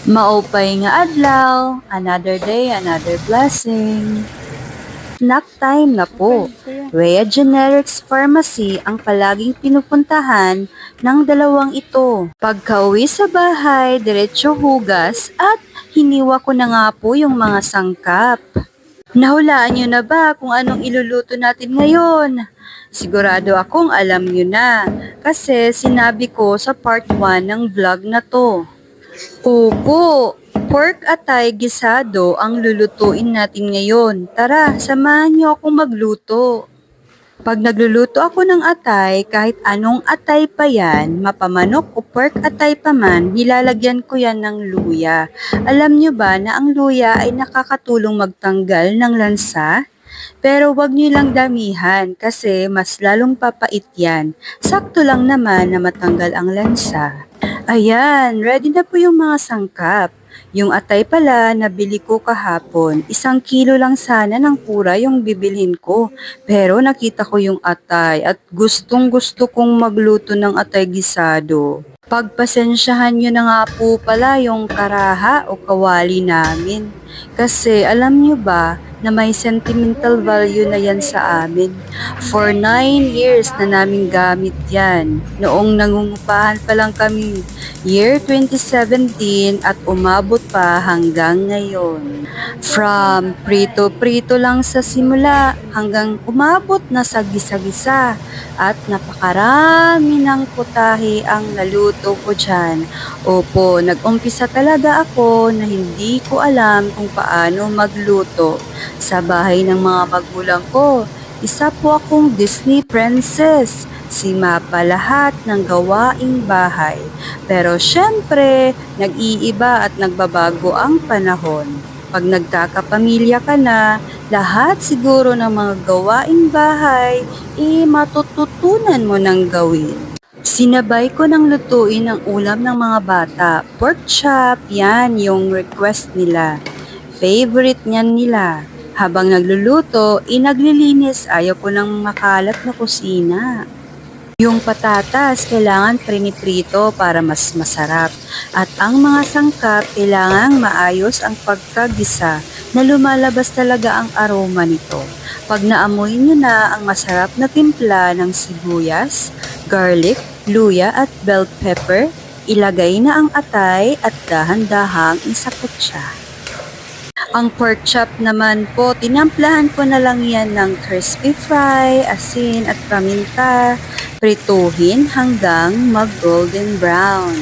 Maupay nga adlaw, another day, another blessing. Snack time na po. Rhea Generics Pharmacy ang palaging pinupuntahan ng dalawang ito. Pagka-uwi sa bahay, diretso hugas at hiniwa ko na nga po yung mga sangkap. Nahulaan nyo na ba kung anong iluluto natin ngayon? Sigurado akong alam nyo na kasi sinabi ko sa part 1 ng vlog na to. Opo, pork atay gisado ang lulutuin natin ngayon. Tara, samahan niyo akong magluto. Pag nagluluto ako ng atay, kahit anong atay pa yan, mapamanok o pork atay pa man, nilalagyan ko yan ng luya. Alam niyo ba na ang luya ay nakakatulong magtanggal ng lansa? Pero wag niyo lang damihan kasi mas lalong papait yan. Sakto lang naman na matanggal ang lansa. Ayan, ready na po yung mga sangkap. Yung atay pala, nabili ko kahapon. 1 kilo lang sana ng pura yung bibilhin ko. Pero nakita ko yung atay at gustong gusto kong magluto ng atay gisado. Pagpasensyahan nyo na nga po pala yung karaha o kawali namin. Kasi alam nyo ba na may sentimental value na yan sa amin. For 9 years na namin gamit yan. Noong nangungupahan pa lang kami, year 2017 at umabot pa hanggang ngayon. From prito-prito lang sa simula hanggang umabot na sa gisa-gisa at napakarami ng putahe ang naluto ko dyan. Opo, nag-umpisa talaga ako na hindi ko alam kung paano magluto. Sa bahay ng mga magulang ko, isa po akong Disney princess. Si Mapa lahat ng gawaing bahay. Pero syempre, nag-iiba at nagbabago ang panahon. Pag nagkakapamilya ka na, lahat siguro ng mga gawaing bahay, matututunan mo ng gawin. Sinabay ko ng lutuin ang ulam ng mga bata. Pork chop, yan yung request nila. Favorite niyan nila. Habang nagluluto, naglilinis, ayaw ko ng makalat na kusina. Yung patatas, kailangan priniprito para mas masarap. At ang mga sangkap, kailangan maayos ang pagkagisa na lumalabas talaga ang aroma nito. Pag naamoy nyo na ang masarap na timpla ng sibuyas, garlic, luya at bell pepper, ilagay na ang atay at dahan-dahang isakot siya. Ang pork chop naman po, tinamplahan ko na lang yan ng crispy fry, asin at paminta. Prituhin hanggang mag-golden brown.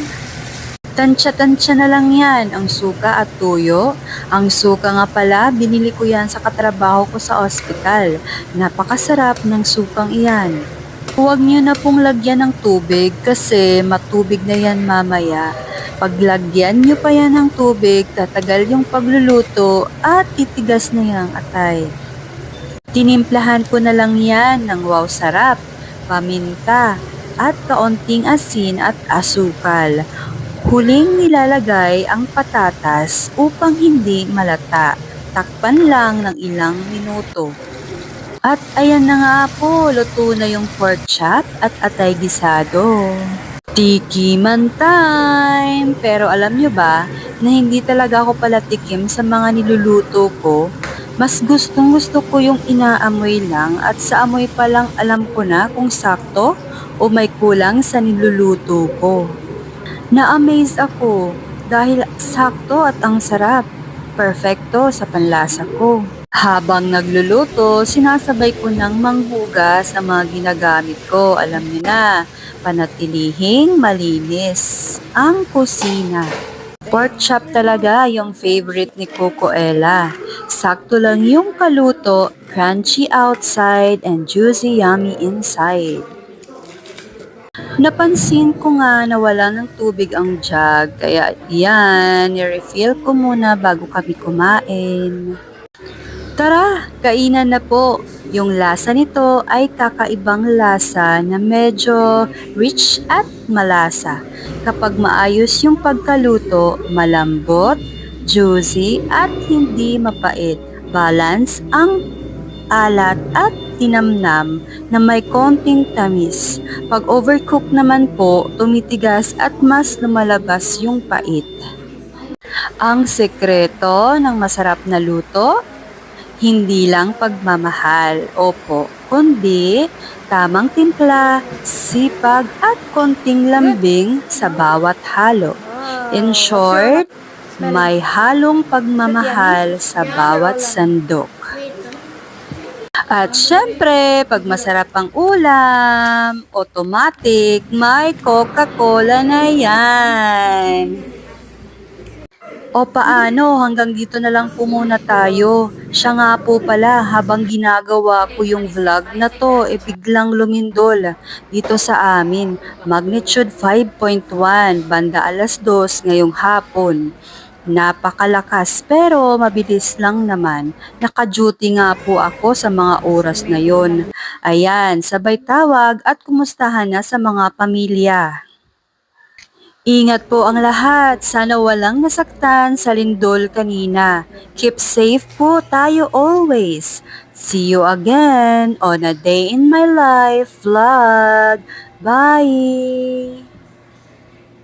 Tansya-tansya na lang yan ang suka at tuyo. Ang suka nga pala, binili ko yan sa katrabaho ko sa ospital. Napakasarap ng sukang iyan. Huwag nyo na pong lagyan ng tubig kasi matubig na yan mamaya. Paglagyan nyo pa yan ng tubig, tatagal yung pagluluto at titigas na yung atay. Tinimplahan ko na lang yan ng wow sarap, paminta, at kaunting asin at asukal. Huling nilalagay ang patatas upang hindi malata. Takpan lang ng ilang minuto. At ayan na nga po, luto na yung pork chop at atay gisado. Tikiman time! Pero alam nyo ba na hindi talaga ako palatikim sa mga niluluto ko? Mas gustong gusto ko yung inaamoy lang at sa amoy pa lang alam ko na kung sakto o may kulang sa niluluto ko. Na-amaze ako dahil sakto at ang sarap. Perfecto sa panlasa ko. Habang nagluluto, sinasabay ko ng manghugas ang mga ginagamit ko. Alam niyo na, panatilihing malinis ang kusina. Pork chop talaga yung favorite ni Coco Ella. Sakto lang yung kaluto, crunchy outside and juicy yummy inside. Napansin ko nga na wala ng tubig ang jug, kaya yan, i-refill ko muna bago kami kumain. Tara, kainan na po. Yung lasa nito ay kakaibang lasa na medyo rich at malasa. Kapag maayos yung pagkaluto, malambot, juicy at hindi mapait. Balance ang alat at tinamnam na may konting tamis. Pag overcook naman po, tumitigas at mas lumalabas yung pait. Ang sekreto ng masarap na luto? Hindi lang pagmamahal, opo, kundi tamang timpla, sipag at konting lambing sa bawat halo. In short, may halong pagmamahal sa bawat sandok. At syempre, pag masarap ang ulam, automatic, may Coca-Cola na yan. O paano, hanggang dito na lang po muna tayo. Siya nga po pala, habang ginagawa ko yung vlog na to, biglang lumindol dito sa amin. Magnitude 5.1, banda 2:00 ngayong hapon. Napakalakas pero mabilis lang naman. Naka-duty nga po ako sa mga oras na yon. Ayan, sabay tawag at kumustahan na sa mga pamilya. Ingat po ang lahat. Sana walang nasaktan sa lindol kanina. Keep safe po tayo always. See you again on a day in my life vlog. Bye!